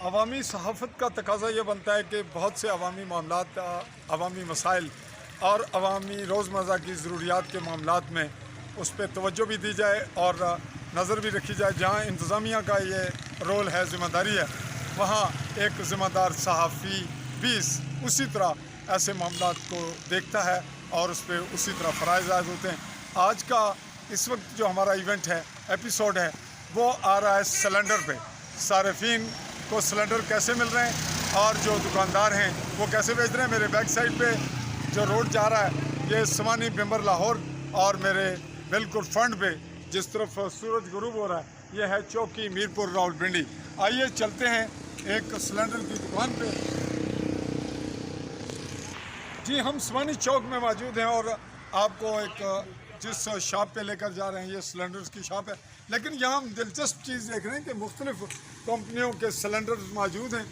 अवामी सहाफ़त का तकाज़ा ये बनता है कि बहुत से अवामी मामलात, अवामी मसाइल और अवामी रोज़मर्रा की ज़रूरियात के मामलात में उस पर तवज्जो भी दी जाए और नज़र भी रखी जाए। जहाँ इंतज़ामिया का ये रोल है, ज़िम्मेदारी है, वहाँ एक ज़िम्मेदार सहाफ़ी भी उसी तरह ऐसे मामलात को देखता है और उस पर उसी तरह फ़राइज़ आयद होते हैं। आज का इस वक्त जो हमारा इवेंट है, एपिसोड है, वो आ रहा है सिलेंडर पे। सारिफीन को सिलेंडर कैसे मिल रहे हैं और जो दुकानदार हैं वो कैसे बेच रहे हैं। मेरे बैक साइड पे जो रोड जा रहा है ये समानी बिम्बर लाहौर, और मेरे बिल्कुल फ्रंट पे जिस तरफ सूरज गुरूब हो रहा है ये है चौकी मीरपुर रावलपिंडी। आइए चलते हैं एक सिलेंडर की दुकान पे। जी, हम समानी चौक में मौजूद हैं और आपको एक जिस शॉप पे लेकर जा रहे हैं ये सिलेंडर्स की शॉप है। लेकिन यहाँ हम दिलचस्प चीज़ देख रहे हैं कि मुख्तलिफ कंपनियों के सिलेंडर्स मौजूद हैं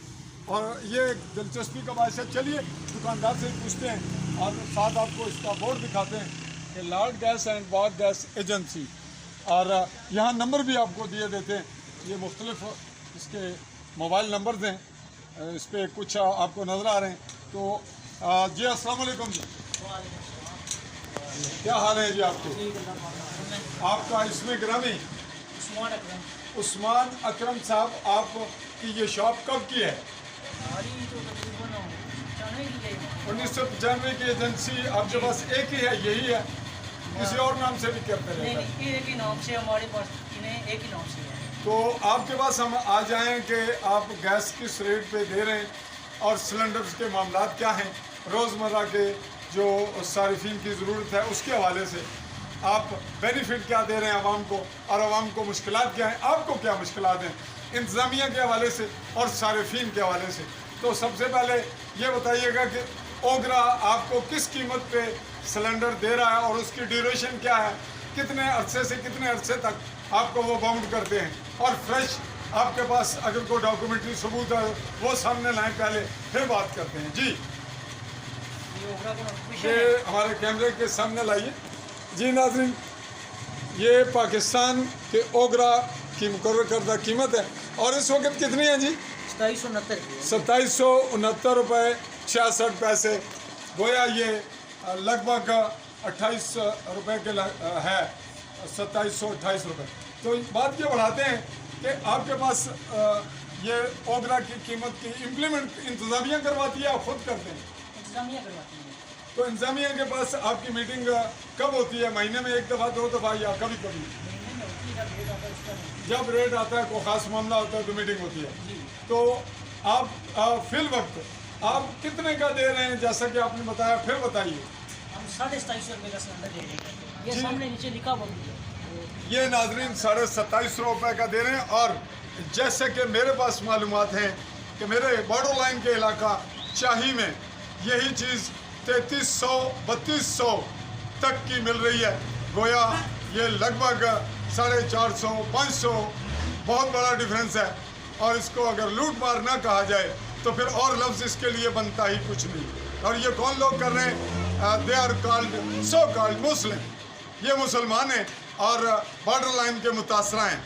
और ये एक दिलचस्पी का बात है। चलिए दुकानदार से पूछते हैं और साथ आपको इसका बोर्ड दिखाते हैं कि Lord gas and war gas agency, और यहाँ नंबर भी आपको दिए देते हैं। ये मुख्तलिफ इसके मोबाइल नंबर्स हैं, इस पर कुछ आपको नज़र आ रहे हैं। तो जी अस्सलाम वालेकुम जी, क्या हाल है जी आपके? आपका इसमें ग्रामी उस्मान अकरम साहब, आपकी ये शॉप कब की है? 1995 की एजेंसी आपके पास एक ही है, यही है? किसी और नाम से भी करते हैं? नहीं, एक ही नाम से हमारे पास, एक ही नाम से है। तो आपके पास हम आ जाएं कि आप गैस किस रेट पे दे रहे हैं और सिलेंडर्स के मामलात क्या हैं, रोज़मर्रा के जो सारिफीन की ज़रूरत है उसके हवाले से आप बेनिफिट क्या दे रहे हैं आवाम को, और आवाम को मुश्किलात क्या हैं, आपको क्या मुश्किलात हैं इंतज़ामिया के हवाले से और सारिफीन के हवाले से। तो सबसे पहले ये बताइएगा कि ओगरा आपको किस कीमत पे सिलेंडर दे रहा है और उसकी ड्यूरेशन क्या है, कितने अरसे से कितने अरसे तक आपको वो बाउंड करते हैं, और फ्रेश आपके पास अगर कोई डॉक्यूमेंट्री सबूत है वो सामने लाएँ, पहले फिर बात करते हैं। जी, ये हमारे कैमरे के सामने लाइए। जी नाज़रीन, ये पाकिस्तान के ओगरा की मुकर्रर करदा कीमत है और इस वक्त कितनी है जी? 2769 रुपये 66 पैसे। गोया ये लगभग 28 रुपये के है, 2728 रुपये। तो बात ये बढ़ाते हैं कि आपके पास ये ओगरा की कीमत की इम्प्लीमेंट इंतज़ामिया करवाती है, आप खुद करते हैं? इंतज़ामिया करवाती है। तो इंतज़ामिया के पास आपकी मीटिंग कब होती है? महीने में एक दफ़ा, दो दफ़ा, या कभी कभी? जब रेट आता है, कोई ख़ास मामला होता है तो मीटिंग होती है। तो आप फिल वक्त आप कितने का दे रहे हैं, जैसा कि आपने बताया, फिर बताइए। हम 2750 रुपये का सिलेंडर दे रहे हैं, ये सामने नीचे लिखा हुआ है। ये नाजरीन 2750 रुपये का दे रहे हैं। और जैसे कि मेरे पास मालूमात हैं कि मेरे बॉर्डर लाइन के इलाका शाही में यही चीज़ 3300-3200 तक की मिल रही है। गोया ये लगभग 450-500 बहुत बड़ा डिफरेंस है, और इसको अगर लूट मार ना कहा जाए तो फिर और लफ्ज़ इसके लिए बनता ही कुछ नहीं। और ये कौन लोग कर रहे हैं? They are called so called Muslim, ये मुसलमान हैं और बॉर्डर लाइन के मुतासरा हैं,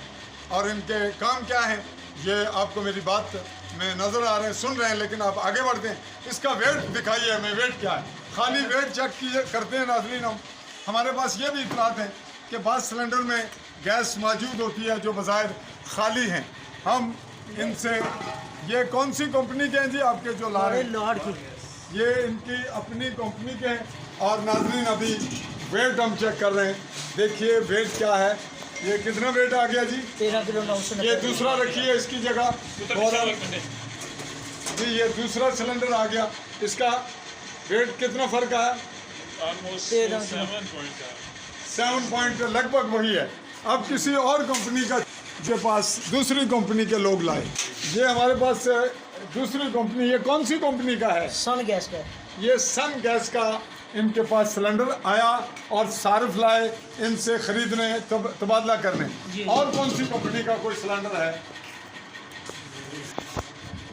और इनके काम क्या हैं ये आपको मेरी बात में नज़र आ रहे हैं, सुन रहे हैं। लेकिन आप आगे बढ़ते हैं, इसका वेट दिखाइए हमें, वेट क्या है? खाली वेट चेक करते हैं नाज़रीन। हमारे पास ये भी इतलात है कि बाद सिलेंडर में गैस मौजूद होती है जो बज़ाहिर खाली हैं। हम इनसे, ये कौन सी कंपनी के हैं जी आपके जो ला रहे हैं? ये इनकी अपनी कंपनी के हैं। और नाज़रीन अभी वेट हम चेक कर रहे हैं, देखिए वेट क्या है। ये कितना वेट आ गया जी? 13 किलो 990। ये दूसरा रखिए इसकी जगह। जी, ये दूसरा सिलेंडर आ गया, इसका वेट कितना फ़र्क आया? 7 पॉइंट, लगभग वही है। अब किसी और कंपनी का के पास दूसरी कंपनी के लोग लाए। ये हमारे पास दूसरी कंपनी, ये कौन सी कंपनी का है? सन गैस का। ये सन गैस का इनके पास सिलेंडर आया और सारिफ लाए इनसे खरीदने, तबादला करने। और कौन सी कंपनी का कोई सिलेंडर है?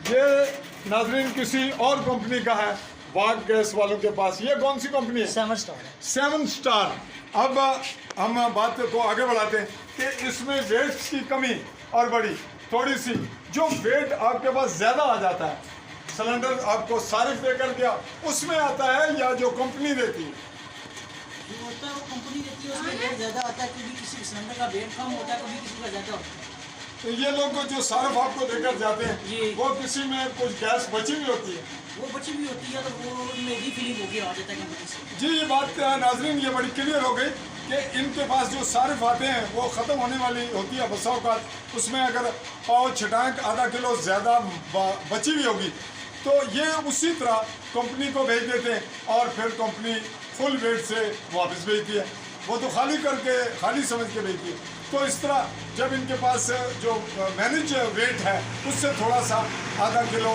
ये नाजरीन किसी और कंपनी का है, वाग गैस वालों के पास। ये कौन सी कंपनी है? 7 स्टार। 7 स्टार। अब हम बात को आगे बढ़ाते हैं कि इसमें वेट्स की कमी और बड़ी थोड़ी सी जो वेट आपके पास ज़्यादा आ जाता है, सिलेंडर आपको सारिफ देकर गया उसमें आता है या जो कंपनी देती है? जो होता है वो कंपनी देती है, उसमें रेट ज़्यादा आता है, कभी किसी सिलेंडर का रेट कम होता है, कभी किसी का ज़्यादा होता है। तो ये लोग जो सारिफ आपको देकर जाते जी। हैं वो किसी में कुछ गैस बची हुई होती है? वो बची भी होती है तो वो उनमें रीफिलिंग होगी आ जाता है कंपनी से। जी, ये बात नाजरीन ये बड़ी क्लियर हो गई कि इनके पास जो सारिफ आते हैं वो ख़त्म होने वाली होती है बसा औकात, उसमें अगर पाव छटाक आधा किलो ज़्यादा बची हुई होगी तो ये उसी तरह कंपनी को भेज देते हैं और फिर कंपनी फुल वेट से वापस भेजती है। वो तो खाली करके खाली समझ के भेजती है। तो इस तरह जब इनके पास जो मैनेज वेट है उससे थोड़ा सा आधा किलो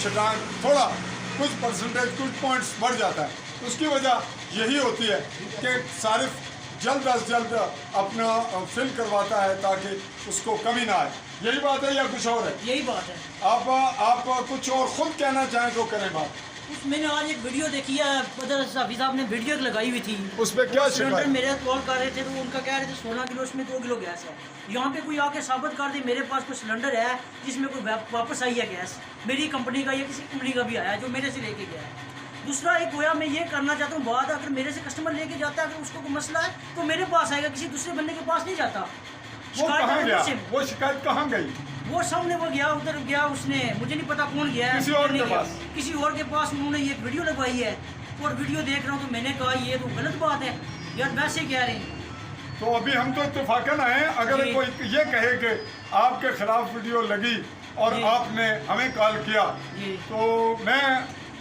छटाक थोड़ा कुछ परसेंटेज कुछ पॉइंट्स बढ़ जाता है, उसकी वजह यही होती है कि सारिफ जल्द अज जल्द अपना फिल करवाता है ताकि उसको कमी ना आए। यही बात है या कुछ और है? यही बात है। आप कुछ और ख़ुद कहना चाहें तो करें बात। मैंने आज एक वीडियो देखी है, पदर साफी साहब ने वीडियो लगाई हुई थी, उस पर क्या सिलेंडर मेरे कॉल कर रहे थे तो उनका कह रहे थे 16 किलो इसमें 2 किलो गैस है। यहाँ पे कोई आके साबित कर दे मेरे पास कोई सिलेंडर है जिसमें कोई वापस आई है गैस, मेरी कंपनी का या किसी कंपनी का भी आया है जो मेरे से लेके गया है। दूसरा एक गोया मैं ये करना चाहता हूँ, बात अगर मेरे से कस्टमर लेके जाता है, अगर उसको कोई मसला है तो मेरे पास आएगा, किसी दूसरे बंदे के पास नहीं जाता। वो कहाँ गया? वो शिकायत कहाँ गई? वो सामने वो गया, उधर गया, उसने मुझे नहीं पता कौन गया है, किसी और के पास। किसी और के पास उन्होंने ये वीडियो लगवाई है और वीडियो देख रहा हूँ तो मैंने कहा ये तो गलत बात है यार, वैसे कह रहे हैं। तो अभी हम तो इत्तेफाकन आए, अगर कोई ये कहे कि आपके खिलाफ वीडियो लगी और आपने हमें कॉल किया तो मैं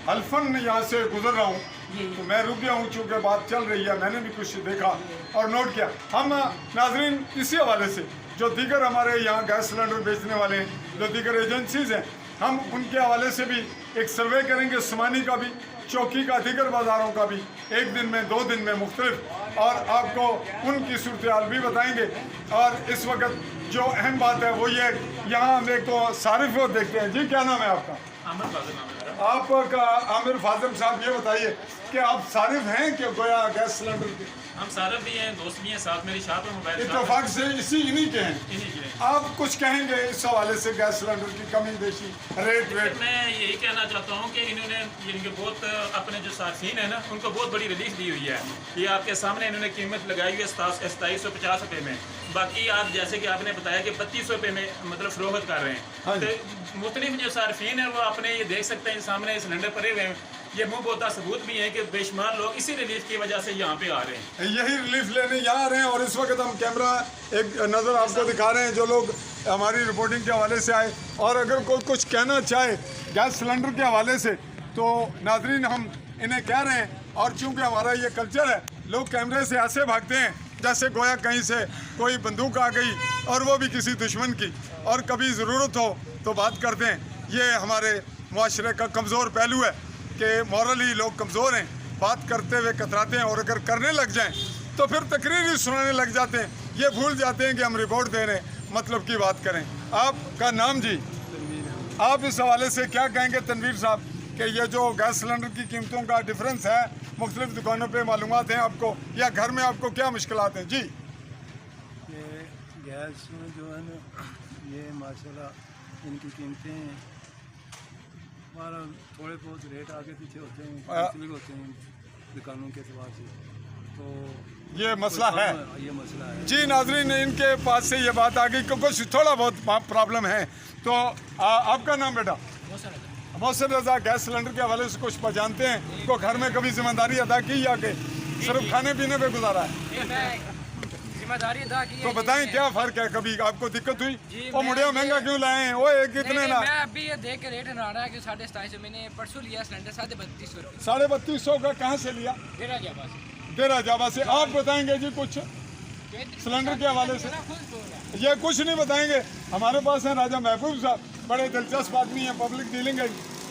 हल्फन यहाँ से गुजर रहा हूँ तो मैं रुक गया हूँ, चूँकि बात चल रही है, मैंने भी कुछ देखा और नोट किया। हम नाजरीन इसी हवाले से जो दीगर हमारे यहाँ गैस सिलेंडर बेचने वाले हैं, जो दीगर एजेंसीज़ हैं, हम उनके हवाले से भी एक सर्वे करेंगे, समानी का भी, चौकी का, दीगर बाज़ारों का भी, 1 दिन में 2 दिन में मुख्तलिफ, और आपको उनकी सूरत हाल भी बताएंगे। और इस वक्त जो अहम बात है वो ये, यहाँ हम एक तो सारिफ को देखते हैं। जी, क्या नाम है आपका? आमिर फाजिल नाम है मेरा। आपका आमिर फाजिल साहब, ये बताइए कि आप सारिफ हैं कि गोया गैस सिलेंडर के? हम सारिफ भी हैं, दोस्त भी हैं, साथ मेरी शॉप है, मोबाइल शॉप इत्तेफाक से इन्हीं के हैं। इन्हीं के हैं। आप कुछ कहेंगे इस हवाले से गैस सिलेंडर की कमी बेशी, रेट वेट? मैं यही कहना चाहता हूँ कि इन्होंने इनके बहुत अपने जो सार्फिन है ना उनको बहुत बड़ी रिलीफ दी हुई है। ये आपके सामने इन्होंने कीमत लगाई हुई है 2750 रुपये में। बाकी आप जैसे कि आपने बताया कि 3200 रुपये में मतलब फरोख्त कर रहे हैं। तो मुख्तलिफ जो सार्फिन है वो अपने ये देख सकते हैं, सामने सिलेंडर पड़े हुए हैं। ये मुँह बोता सबूत भी है कि बेशुमार लोग इसी रिलीफ की वजह से यहाँ पे आ रहे हैं, यही रिलीफ लेने यहाँ आ रहे हैं। और इस वक्त हम कैमरा एक नज़र आपको दिखा रहे हैं जो लोग हमारी रिपोर्टिंग के हवाले से आए, और अगर कोई कुछ कहना चाहे गैस सिलेंडर के हवाले से तो नाजरीन हम इन्हें कह रहे हैं। और चूँकि हमारा ये कल्चर है, लोग कैमरे से ऐसे भागते हैं जैसे गोया कहीं से कोई बंदूक आ गई और वो भी किसी दुश्मन की, और कभी ज़रूरत हो तो बात करते हैं। ये हमारे मुआशरे का कमज़ोर पहलू है कि मॉरली लोग कमज़ोर हैं, बात करते हुए कतराते हैं, और अगर करने लग जाएं तो फिर तकरीर ही सुनाने लग जाते हैं। ये भूल जाते हैं कि हम रिपोर्ट दे रहे हैं, मतलब की बात करें। आपका नाम जी? आप इस हवाले से क्या कहेंगे तनवीर साहब कि ये जो गैस सिलेंडर की कीमतों का डिफरेंस है, मुख्तलिफ दुकानों पे मालूमात हैं आपको, या घर में आपको क्या मुश्किलात हैं? जी, ये गैस जो है ना, ये माशाल्लाह इनकी कीमतें हमारा थोड़े बहुत रेट आगे पीछे होते हैं, मुख्तलिफ होते हैं दुकानों के अतबार से, तो ये मसला है। ये मसला है। जी नाजरीन, इनके पास से ये बात आ गई कि कुछ थोड़ा बहुत प्रॉब्लम है। तो आपका नाम बेटा? मोहसिन रजा। गैस सिलेंडर के हवाले से कुछ जानते हैं? को घर में कभी जिम्मेदारी अदा की या कि सिर्फ खाने पीने पे गुजारा है? जिम्मेदारी अदा की तो बताएं क्या फ़र्क है, कभी आपको दिक्कत हुई? वो मुड़िया महंगा क्यों लाए हैं? वो कितने ना? मैं अभी ये देख के रेट ना रहा है कि 2750, मैंने परसों लिया सिलेंडर 3250 रुपये। 3250 का कहाँ से लिया? देरा जाबा से। आप बताएंगे जी कुछ सिलेंडर के हवाले से? ये कुछ नहीं बताएंगे। हमारे पास हैं राजा महबूब साहब, बड़े दिलचस्प आदमी हैं, पब्लिक डीलिंग है।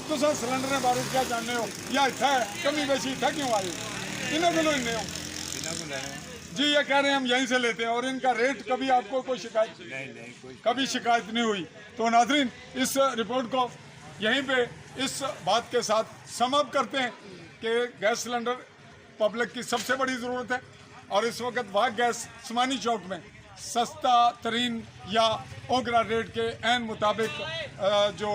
तो सर सिलेंडर ने बारूद क्या जानने हो, या इतना कमी बेची था क्यों आई? इन्हें को इन्हें हो जी, ये कह रहे हैं हम यहीं से लेते हैं। और इनका रेट कभी आपको कोई शिकायत? नहीं, कभी शिकायत नहीं हुई। तो नाजरीन, इस रिपोर्ट को यहीं पे इस बात के साथ समाप्त करते हैं कि गैस सिलेंडर पब्लिक की सबसे बड़ी ज़रूरत है। और इस वक्त वाह गैस समानी चौक में सस्ता तरीन या ओगरा रेट के एन मुताबिक जो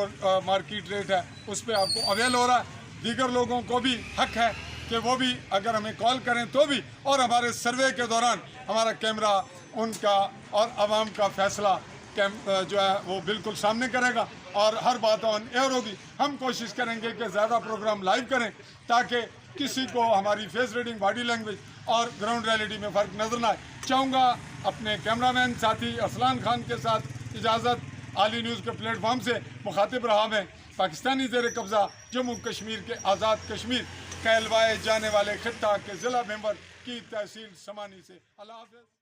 मार्केट रेट है उस पर आपको अवेल हो रहा है। दीगर लोगों को भी हक है कि वो भी अगर हमें कॉल करें तो भी, और हमारे सर्वे के दौरान हमारा कैमरा उनका और आवाम का फैसला जो है वो बिल्कुल सामने करेगा और हर बात ऑन एयर होगी। हम कोशिश करेंगे कि ज़्यादा प्रोग्राम लाइव करें ताकि किसी को हमारी फेस रीडिंग, बॉडी लैंग्वेज और ग्राउंड रियलिटी में फ़र्क नजर ना आए। चाहूँगा अपने कैमरामैन साथी अरसलान खान के साथ इजाज़त। आली न्यूज़ के प्लेटफॉर्म से मुखातिब रहा मैं पाकिस्तानी ज़ेर कब्ज़ा जम्मू कश्मीर के आज़ाद कश्मीर कहलवाए जाने वाले खित्ता के ज़िला मेंबर की तहसील समानी से। अल्लाह हाफ़िज़।